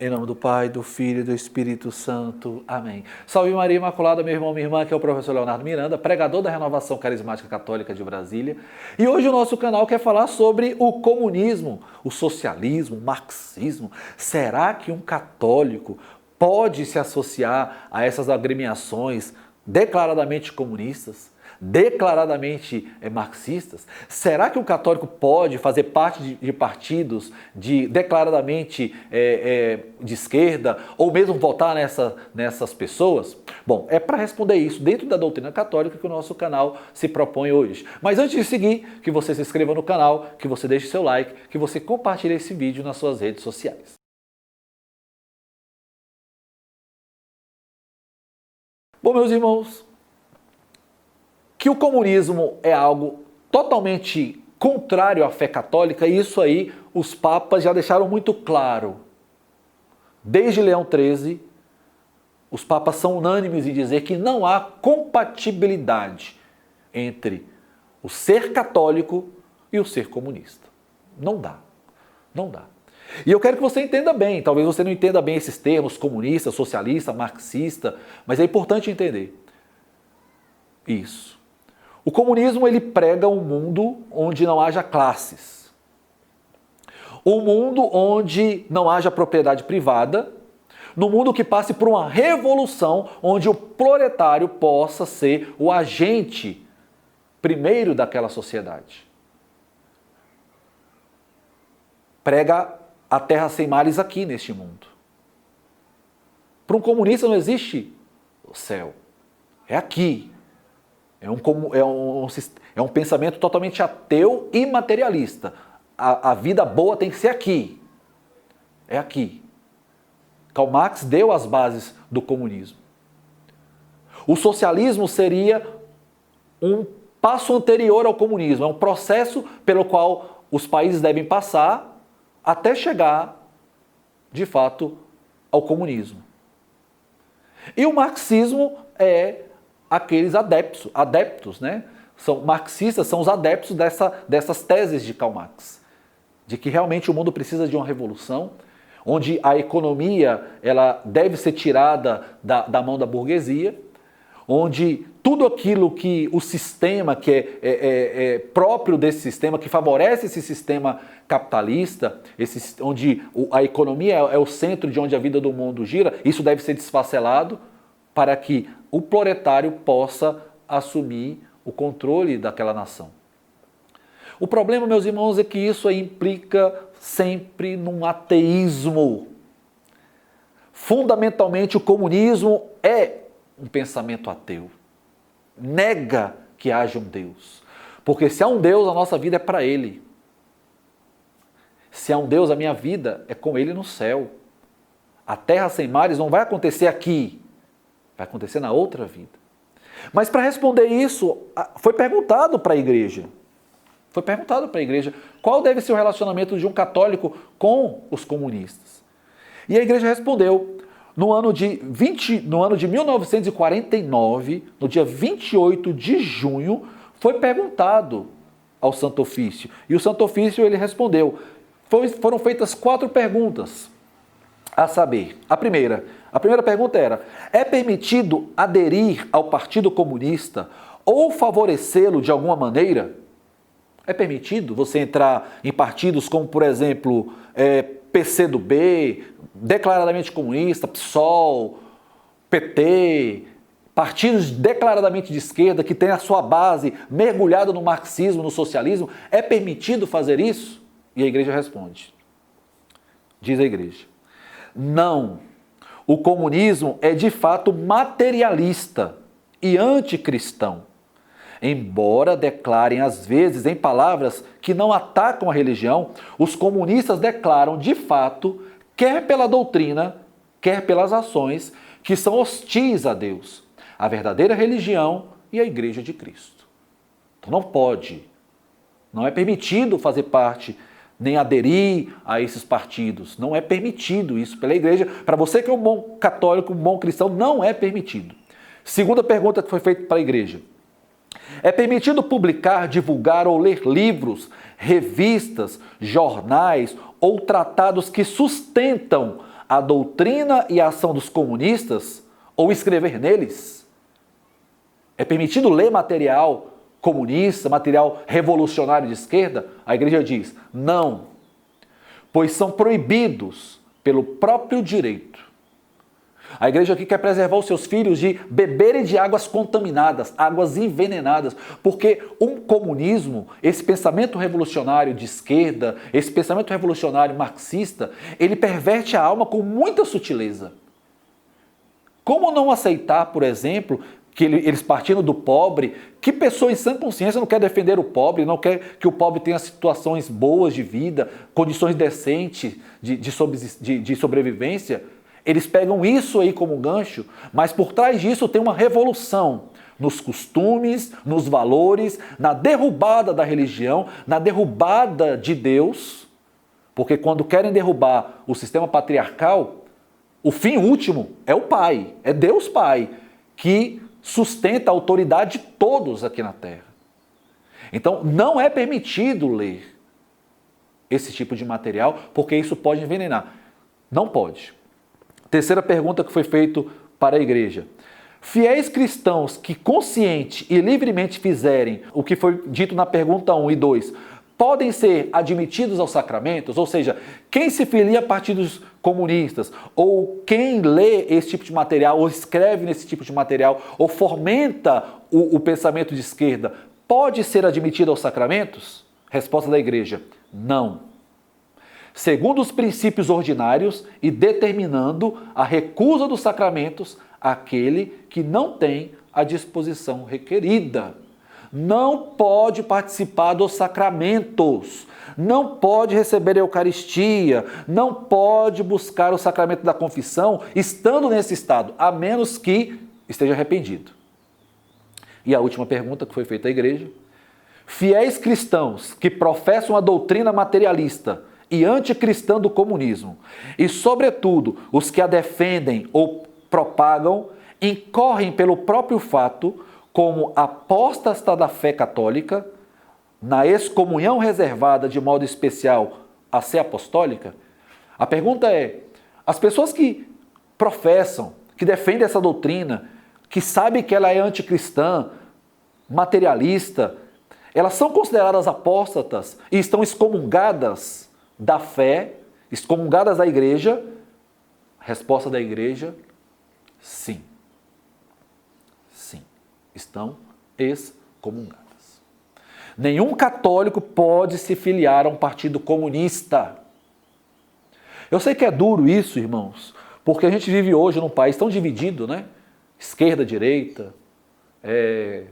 Em nome do Pai, do Filho e do Espírito Santo. Amém. Salve Maria Imaculada, meu irmão, minha irmã, que é o professor Leonardo Miranda, pregador da Renovação Carismática Católica de Brasília. E hoje o nosso canal quer falar sobre o comunismo, o socialismo, o marxismo. Será que um católico pode se associar a essas agremiações declaradamente comunistas? Declaradamente marxistas? Será que o católico pode fazer parte de partidos declaradamente de esquerda ou mesmo votar nessas pessoas? Bom, é para responder isso dentro da doutrina católica que o nosso canal se propõe hoje. Mas antes de seguir, que você se inscreva no canal, que você deixe seu like, que você compartilhe esse vídeo nas suas redes sociais. Bom, meus irmãos, que o comunismo é algo totalmente contrário à fé católica, e isso aí os papas já deixaram muito claro. Desde Leão XIII, os papas são unânimes em dizer que não há compatibilidade entre o ser católico e o ser comunista. Não dá, não dá. E eu quero que você entenda bem, talvez você não entenda bem esses termos, comunista, socialista, marxista, mas é importante entender isso. O comunismo, ele prega um mundo onde não haja classes. Um mundo onde não haja propriedade privada. Num mundo que passe por uma revolução onde o proletário possa ser o agente primeiro daquela sociedade. Prega a terra sem males aqui neste mundo. Para um comunista não existe o céu. É aqui. É um pensamento totalmente ateu e materialista. A vida boa tem que ser aqui. É aqui. Karl Marx deu as bases do comunismo. O socialismo seria um passo anterior ao comunismo. É um processo pelo qual os países devem passar até chegar, de fato, ao comunismo. E o marxismo é aqueles adeptos, né? São marxistas, são os adeptos dessas teses de Karl Marx, de que realmente o mundo precisa de uma revolução, onde a economia ela deve ser tirada da mão da burguesia, onde tudo aquilo que o sistema, que é próprio desse sistema, que favorece esse sistema capitalista, onde a economia é o centro de onde a vida do mundo gira, isso deve ser desfacelado para que o proletário possa assumir o controle daquela nação. O problema, meus irmãos, é que isso aí implica sempre num ateísmo. Fundamentalmente, o comunismo é um pensamento ateu. Nega que haja um Deus. Porque se há um Deus, a nossa vida é para Ele. Se há um Deus, a minha vida é com Ele no céu. A terra sem mares não vai acontecer aqui. Vai acontecer na outra vida. Mas para responder isso, foi perguntado para a igreja. Foi perguntado para a igreja qual deve ser o relacionamento de um católico com os comunistas. E a igreja respondeu. No ano de 1949, no dia 28 de junho, foi perguntado ao Santo Ofício. E o Santo Ofício ele respondeu. Foram feitas 4 perguntas. A saber, a primeira pergunta era: é permitido aderir ao Partido Comunista ou favorecê-lo de alguma maneira? É permitido você entrar em partidos como, por exemplo, PCdoB, declaradamente comunista, PSOL, PT, partidos declaradamente de esquerda que têm a sua base mergulhada no marxismo, no socialismo? É permitido fazer isso? E a igreja responde. Diz a igreja: não, o comunismo é de fato materialista e anticristão. Embora declarem às vezes em palavras que não atacam a religião, os comunistas declaram de fato, quer pela doutrina, quer pelas ações, que são hostis a Deus, a verdadeira religião e a Igreja de Cristo. Então não é permitido fazer parte nem aderir a esses partidos. Não é permitido isso pela igreja. Para você que é um bom católico, um bom cristão, não é permitido. Segunda pergunta que foi feita para a igreja: é permitido publicar, divulgar ou ler livros, revistas, jornais ou tratados que sustentam a doutrina e a ação dos comunistas ou escrever neles? É permitido ler material comunista, material revolucionário de esquerda? A igreja diz, não, pois são proibidos pelo próprio direito. A igreja aqui quer preservar os seus filhos de beberem de águas contaminadas, águas envenenadas, porque o comunismo, esse pensamento revolucionário de esquerda, esse pensamento revolucionário marxista, ele perverte a alma com muita sutileza. Como não aceitar, por exemplo, que eles partindo do pobre, que pessoa em sã consciência não quer defender o pobre, não quer que o pobre tenha situações boas de vida, condições decentes de sobrevivência? Eles pegam isso aí como gancho, mas por trás disso tem uma revolução nos costumes, nos valores, na derrubada da religião, na derrubada de Deus, porque quando querem derrubar o sistema patriarcal, o fim último é o Pai, é Deus Pai, que sustenta a autoridade de todos aqui na Terra. Então não é permitido ler esse tipo de material, porque isso pode envenenar. Não pode. Terceira pergunta que foi feita para a igreja. Fiéis cristãos que consciente e livremente fizerem o que foi dito na pergunta 1 e 2, podem ser admitidos aos sacramentos? Ou seja, quem se filia a partidos comunistas, ou quem lê esse tipo de material, ou escreve nesse tipo de material, ou fomenta o pensamento de esquerda, pode ser admitido aos sacramentos? Resposta da igreja, não. Segundo os princípios ordinários e determinando a recusa dos sacramentos àquele que não tem a disposição requerida. Não pode participar dos sacramentos, não pode receber a Eucaristia, não pode buscar o sacramento da confissão estando nesse estado, a menos que esteja arrependido. E a última pergunta que foi feita à igreja. Fiéis cristãos que professam a doutrina materialista e anticristã do comunismo, e sobretudo os que a defendem ou propagam, incorrem pelo próprio fato como apóstata da fé católica, na excomunhão reservada de modo especial à sé apostólica? A pergunta é, as pessoas que professam, que defendem essa doutrina, que sabem que ela é anticristã, materialista, elas são consideradas apóstatas e estão excomungadas da fé, excomungadas da igreja? Resposta da igreja, sim. Sim, estão excomungadas. Nenhum católico pode se filiar a um partido comunista. Eu sei que é duro isso, irmãos, porque a gente vive hoje num país tão dividido, né? Esquerda, direita,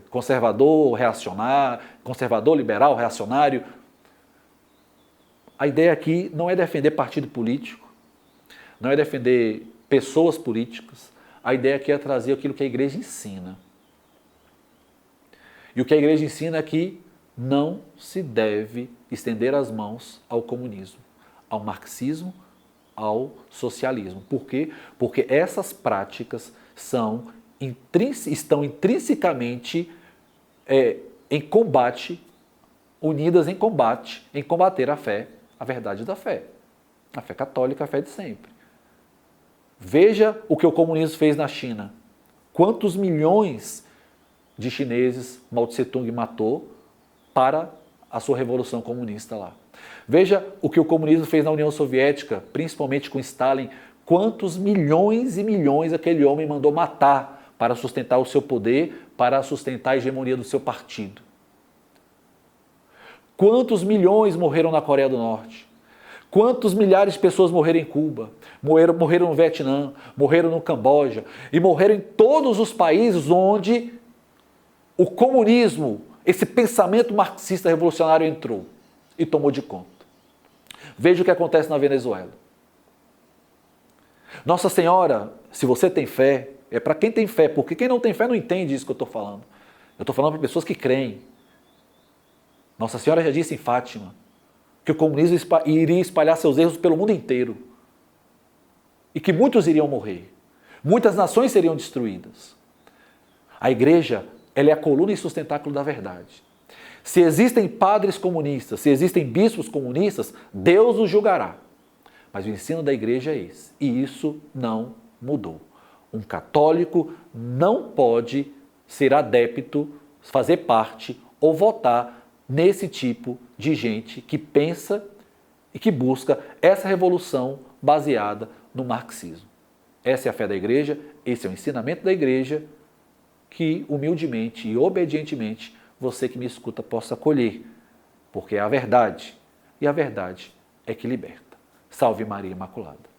conservador, reacionário, conservador, liberal, reacionário. A ideia aqui não é defender partido político, não é defender pessoas políticas. A ideia aqui é trazer aquilo que a igreja ensina. E o que a igreja ensina é que não se deve estender as mãos ao comunismo, ao marxismo, ao socialismo. Por quê? Porque essas práticas estão intrinsecamente em combate, unidas em combate, em combater a fé, a verdade da fé. A fé católica, a fé de sempre. Veja o que o comunismo fez na China. Quantos milhões de chineses Mao Tse-tung matou para a sua revolução comunista lá. Veja o que o comunismo fez na União Soviética, principalmente com Stalin. Quantos milhões e milhões aquele homem mandou matar para sustentar o seu poder, para sustentar a hegemonia do seu partido. Quantos milhões morreram na Coreia do Norte? Quantos milhares de pessoas morreram em Cuba? Morreram no Vietnã, morreram no Camboja e morreram em todos os países onde o comunismo, esse pensamento marxista revolucionário entrou e tomou de conta. Veja o que acontece na Venezuela. Nossa Senhora, se você tem fé, é para quem tem fé, porque quem não tem fé não entende isso que eu estou falando. Eu estou falando para pessoas que creem. Nossa Senhora já disse em Fátima que o comunismo iria espalhar seus erros pelo mundo inteiro e que muitos iriam morrer. Muitas nações seriam destruídas. A igreja, ela é a coluna e sustentáculo da verdade. Se existem padres comunistas, se existem bispos comunistas, Deus os julgará. Mas o ensino da igreja é esse. E isso não mudou. Um católico não pode ser adepto, fazer parte ou votar nesse tipo de gente que pensa e que busca essa revolução baseada no marxismo. Essa é a fé da igreja, esse é o ensinamento da igreja que humildemente e obedientemente você que me escuta possa acolher, porque é a verdade, e a verdade é que liberta. Salve Maria Imaculada.